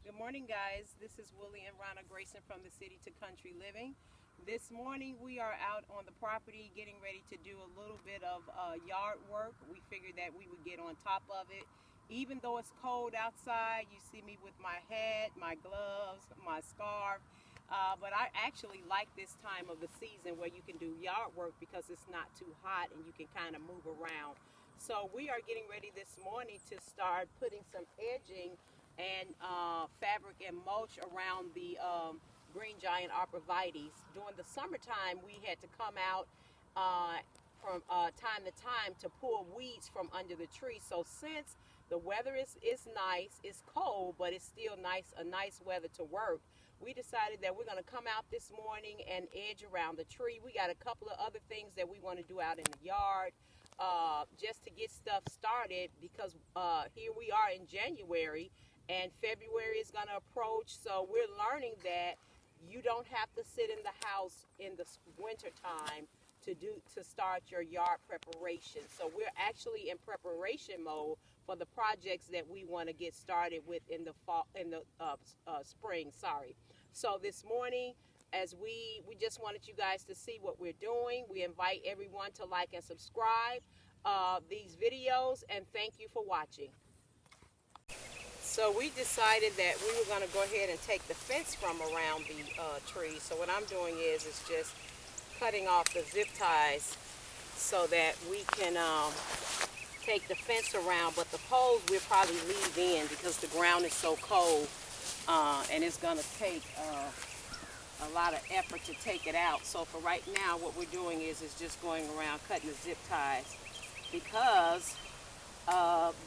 Good morning, guys. This is Willie and Ronna Grayson from the City to Country Living. This morning we are out on the property getting ready to do a little bit of yard work. We figured that we would get on top of it. Even though it's cold outside, you see me with my hat, my gloves, my scarf. But I actually like this time of the season where you can do yard work because it's not too hot and you can kind of move around. So we are getting ready this morning to start putting some edging and fabric and mulch around the Green Giant Arborvitaes. During the summertime, we had to come out from time to time to pull weeds from under the tree. So since the weather is nice, it's cold, but it's still a nice weather to work, we decided that we're going to come out this morning and edge around the tree. We got a couple of other things that we want to do out in the yard just to get stuff started, because here we are in January and February is going to approach. So we're learning that you don't have to sit in the house in the winter time to start your yard preparation. So we're actually in preparation mode for the projects that we want to get started with in the fall, in the spring. So this morning, as we just wanted you guys to see what we're doing. We invite everyone to like and subscribe these videos, and thank you for watching. So we decided that we were going to go ahead and take the fence from around the tree. So what I'm doing is just cutting off the zip ties so that we can take the fence around. But the poles we'll probably leave in because the ground is so cold, and it's going to take a lot of effort to take it out. So for right now, what we're doing is just going around cutting the zip ties, because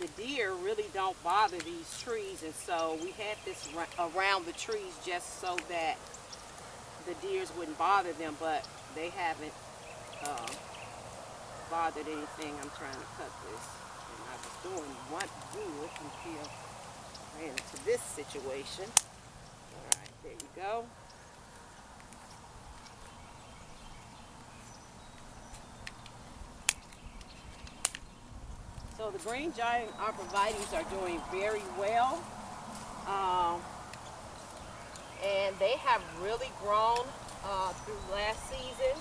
the deer really don't bother these trees, and so we had this around the trees just so that the deers wouldn't bother them, but they haven't bothered anything. I'm trying to cut this, and I was doing one good until I ran into this situation. All right, there you go. So the Green Giant Arborvitaes are doing very well, and they have really grown through last season.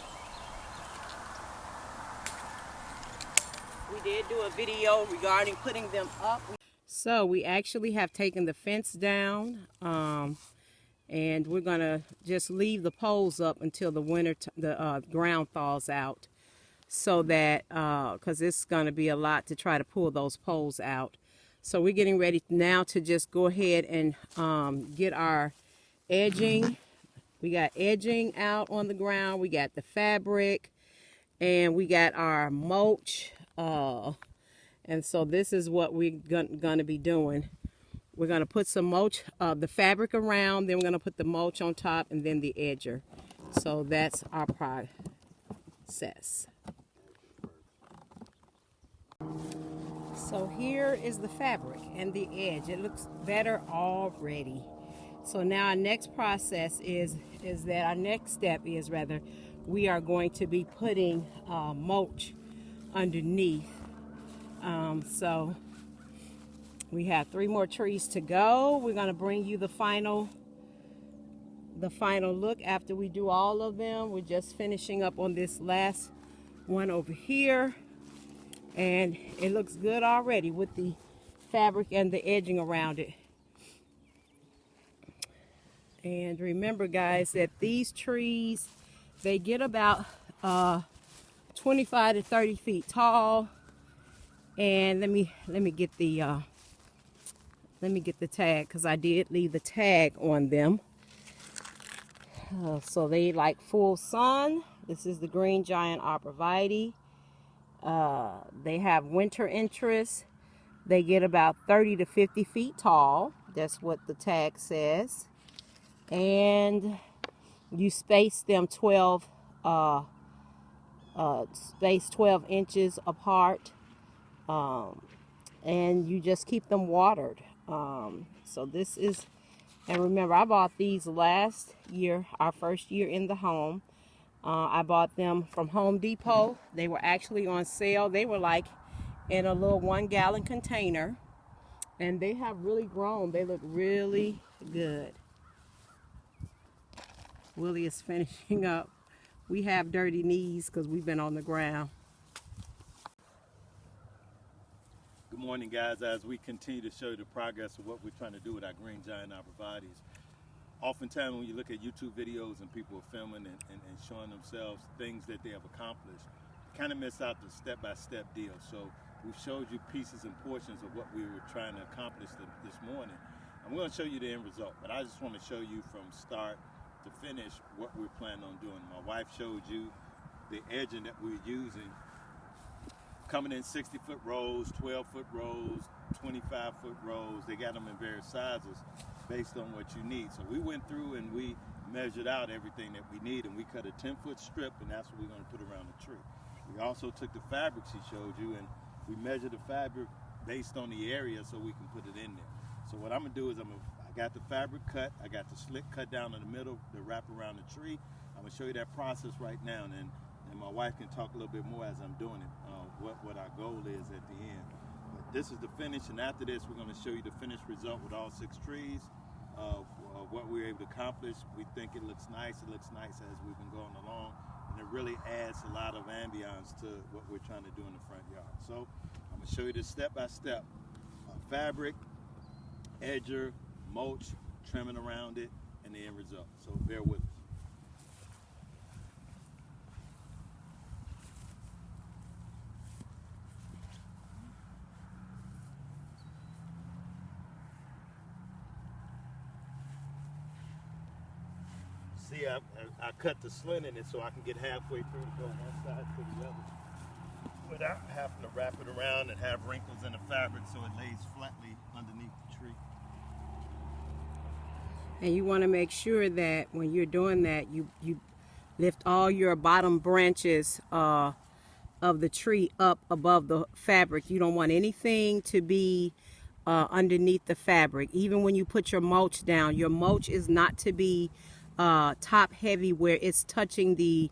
We did do a video regarding putting them up. So we actually have taken the fence down, and we're gonna just leave the poles up until the ground thaws out, so that because it's going to be a lot to try to pull those poles out. So we're getting ready now to just go ahead and get our edging. We got edging out on the ground, we got the fabric, and we got our mulch, and so this is what we're going to be doing. We're going to put some mulch, the fabric around, then we're going to put the mulch on top, and then the edger. So that's our process. So here is the fabric and the edge. It looks better already. So now our next process our next step is we are going to be putting mulch underneath. So we have 3 more trees to go. We're going to bring you the final look after we do all of them. We're just finishing up on this last one over here. And it looks good already with the fabric and the edging around it. And remember, guys, that these trees, they get about 25 to 30 feet tall. And let me get the tag, because I did leave the tag on them. So they like full sun. This is the Green Giant Arborvitae. They have winter interest. They get about 30 to 50 feet tall. That's what the tag says. And you space them 12 inches apart. And you just keep them watered. So this is, and remember, I bought these last year, our first year in the home. I bought them from Home Depot. They were actually on sale. They were like in a little 1-gallon container. And they have really grown. They look really good. Willie is finishing up. We have dirty knees because we've been on the ground. Good morning, guys. As we continue to show you the progress of what we're trying to do with our Green Giant Arborvitaes, oftentimes when you look at YouTube videos and people are filming and showing themselves things that they have accomplished, you kind of miss out the step-by-step deal. So we showed you pieces and portions of what we were trying to accomplish this morning. I'm going to show you the end result, but I just want to show you from start to finish what we're planning on doing. My wife showed you the edging that we're using, coming in 60-foot rows, 12-foot rows, 25-foot rows. They got them in various sizes based on what you need. So we went through and we measured out everything that we need, and we cut a 10-foot strip, and that's what we're going to put around the tree. We also took the fabric she showed you, and we measured the fabric based on the area so we can put it in there. So what I'm going to do is I got the fabric cut, I got the slit cut down in the middle to wrap around the tree. I'm going to show you that process right now, and my wife can talk a little bit more as I'm doing it, what our goal is at the end. But this is the finish, and after this we're going to show you the finished result with all 6 trees, what we were able to accomplish. We think it looks nice. It looks nice as we've been going along, and it really adds a lot of ambiance to what we're trying to do in the front yard. So I'm going to show you this step by step: fabric, edger, mulch, trimming around it, and the end result. So bear with us. See, I cut the slit in it so I can get halfway through to go one side to the other without having to wrap it around and have wrinkles in the fabric so it lays flatly underneath the tree. And you want to make sure that when you're doing that, you lift all your bottom branches of the tree up above the fabric. You don't want anything to be underneath the fabric. Even when you put your mulch down, your mulch is not to be top heavy where it's touching the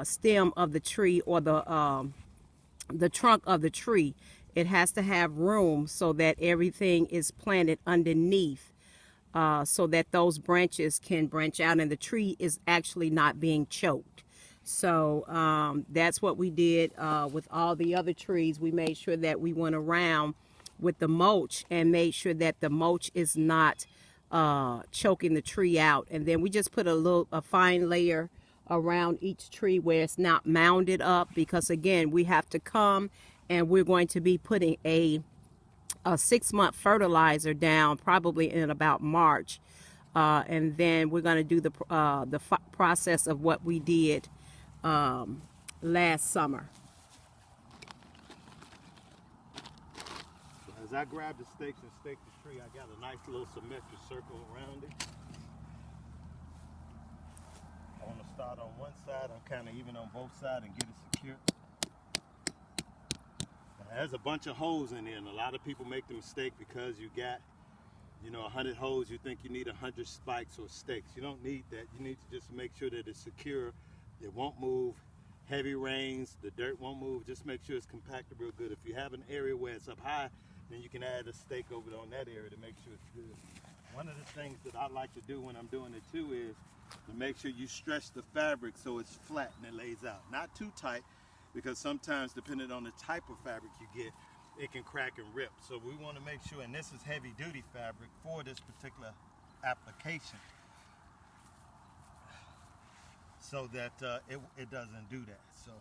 stem of the tree or the trunk of the tree. It has to have room so that everything is planted underneath, so that those branches can branch out and the tree is actually not being choked. So that's what we did with all the other trees. We made sure that we went around with the mulch and made sure that the mulch is not choking the tree out, and then we just put a fine layer around each tree where it's not mounded up, because again we have to come and we're going to be putting a 6-month fertilizer down probably in about March, and then we're going to do the process of what we did last summer. As I grab the stakes and stake the tree, I got a nice little symmetric circle around it. I want to start on one side. I'm kind of even on both sides and get it secure. Now, there's a bunch of holes in there, and a lot of people make the mistake because you got, 100 holes, you think you need 100 spikes or stakes. You don't need that. You need to just make sure that it's secure. It won't move. Heavy rains, the dirt won't move. Just make sure it's compacted real good. If you have an area where it's up high, then you can add a stake over on that area to make sure it's good. One of the things that I like to do when I'm doing it too is to make sure you stretch the fabric so it's flat and it lays out. Not too tight, because sometimes depending on the type of fabric you get, it can crack and rip. So we want to make sure, and this is heavy duty fabric for this particular application, so that it doesn't do that. So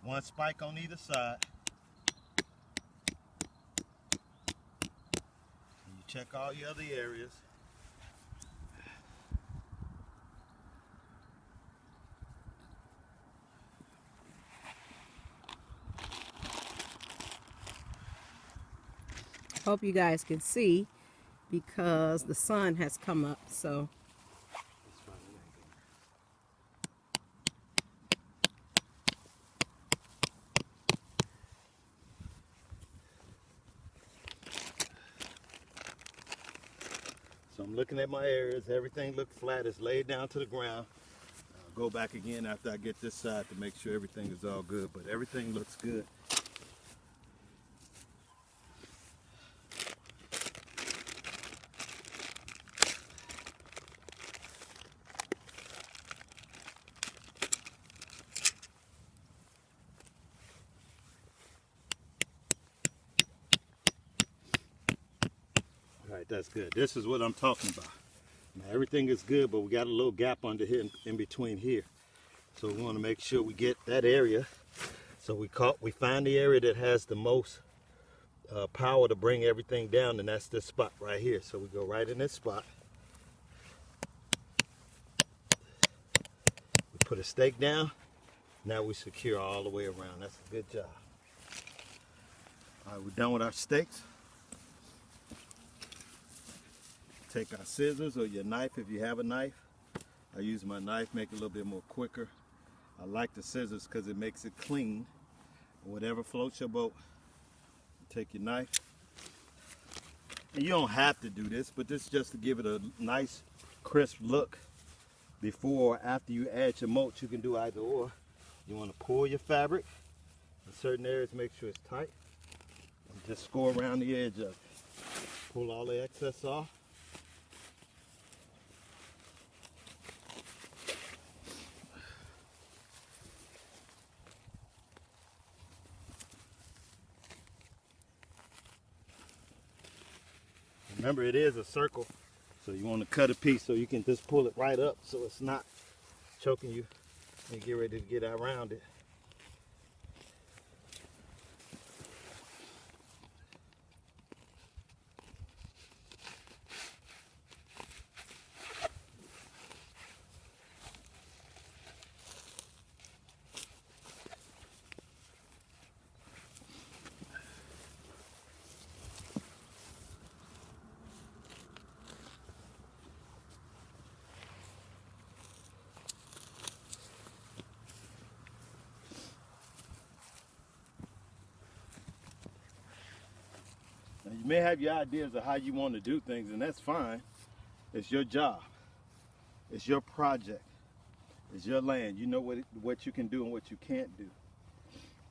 one spike on either side. Check all your other areas. Hope you guys can see because the sun has come up, so I'm looking at my areas. Everything looks flat. It's laid down to the ground. I'll go back again after I get this side to make sure everything is all good, but everything looks good. right, that's good. This is what I'm talking about. Now, everything is good, but we got a little gap under here in between here. So we want to make sure we get that area. So we find the area that has the most power to bring everything down, and that's this spot right here. So we go right in this spot. We put a stake down. Now we secure all the way around. That's a good job. All right, we're done with our stakes. Take our scissors or your knife if you have a knife. I use my knife, make it a little bit more quicker. I like the scissors because it makes it clean. Whatever floats your boat, take your knife. And you don't have to do this, but this is just to give it a nice, crisp look. Before or after you add your mulch, you can do either or. You want to pull your fabric in certain areas, make sure it's tight. And just score around the edge of it. Pull all the excess off. Remember, it is a circle, so you want to cut a piece so you can just pull it right up so it's not choking you and get ready to get around it. Now, you may have your ideas of how you want to do things, and that's fine. It's your job. It's your project. It's your land. You know what you can do and what you can't do.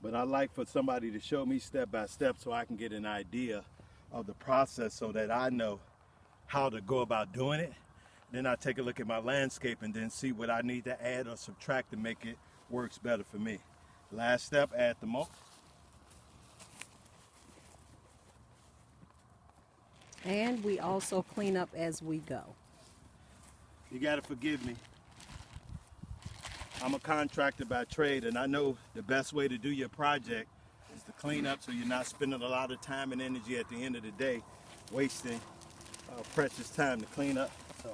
But I like for somebody to show me step by step so I can get an idea of the process so that I know how to go about doing it. Then I take a look at my landscape and then see what I need to add or subtract to make it works better for me. Last step, add the mulch. And we also clean up as we go. You gotta forgive me. I'm a contractor by trade, and I know the best way to do your project is to clean up so you're not spending a lot of time and energy at the end of the day wasting precious time to clean up. So.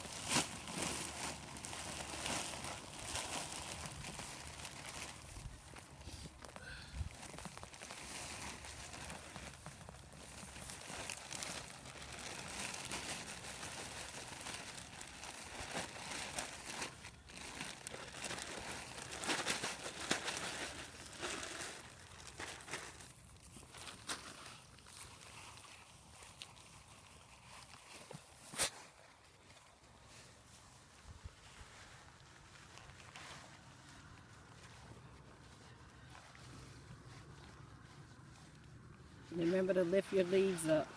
Remember to lift your leaves up.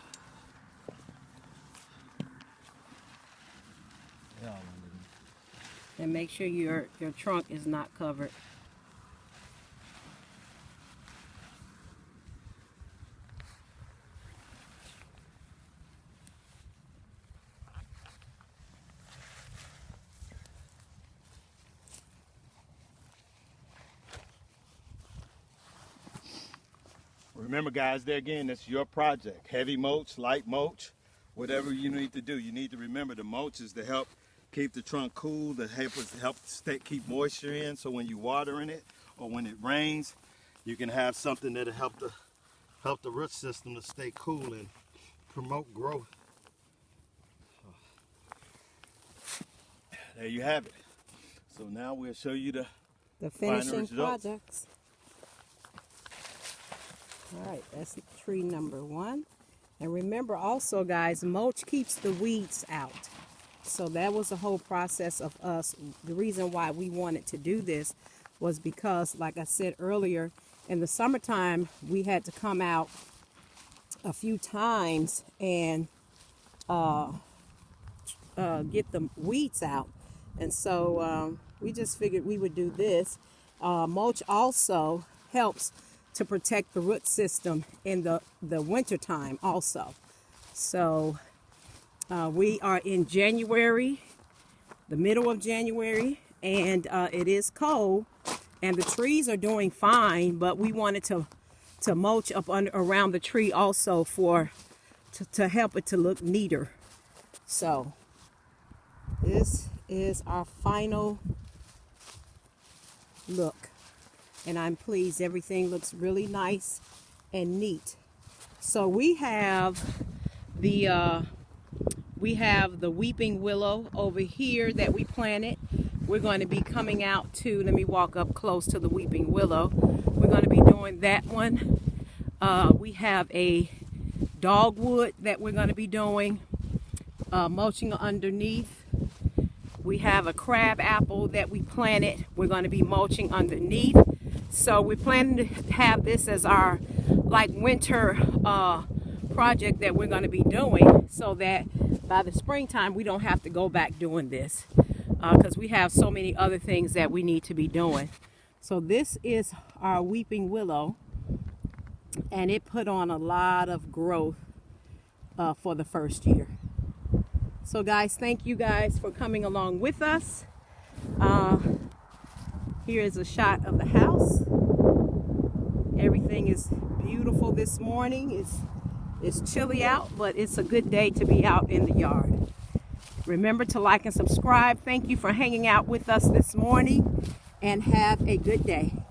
And make sure your trunk is not covered. Remember, guys, there again, it's your project. Heavy mulch, light mulch, whatever you need to do. You need to remember the mulch is to help keep the trunk cool, to help keep moisture in, so when you water in it or when it rains, you can have something that'll help the root system to stay cool and promote growth. There you have it. So now we'll show you the finishing results. projects. All right, that's tree number 1. And remember also, guys, mulch keeps the weeds out. So that was the whole process of us. The reason why we wanted to do this was because, like I said earlier, in the summertime, we had to come out a few times and get the weeds out. And so we just figured we would do this. Mulch also helps to protect the root system in the winter time also. So We are in January, the middle of January, and it is cold, and the trees are doing fine, but we wanted to mulch up around the tree also to help it to look neater. So this is our final look, and I'm pleased. Everything looks really nice and neat. So we have the weeping willow over here that we planted. We're going to be coming out to, let me walk up close to the weeping willow. We're going to be doing that one. We have a dogwood that we're going to be doing, mulching underneath. We have a crab apple that we planted. We're going to be mulching underneath. So we're planning to have this as our like winter project that we're going to be doing, so that by the springtime we don't have to go back doing this, because we have so many other things that we need to be doing. So this is our weeping willow, and it put on a lot of growth for the first year. So guys, thank you guys for coming along with us. Here is a shot of the house. Everything is beautiful this morning. It's chilly out, but it's a good day to be out in the yard. Remember to like and subscribe. Thank you for hanging out with us this morning, and have a good day.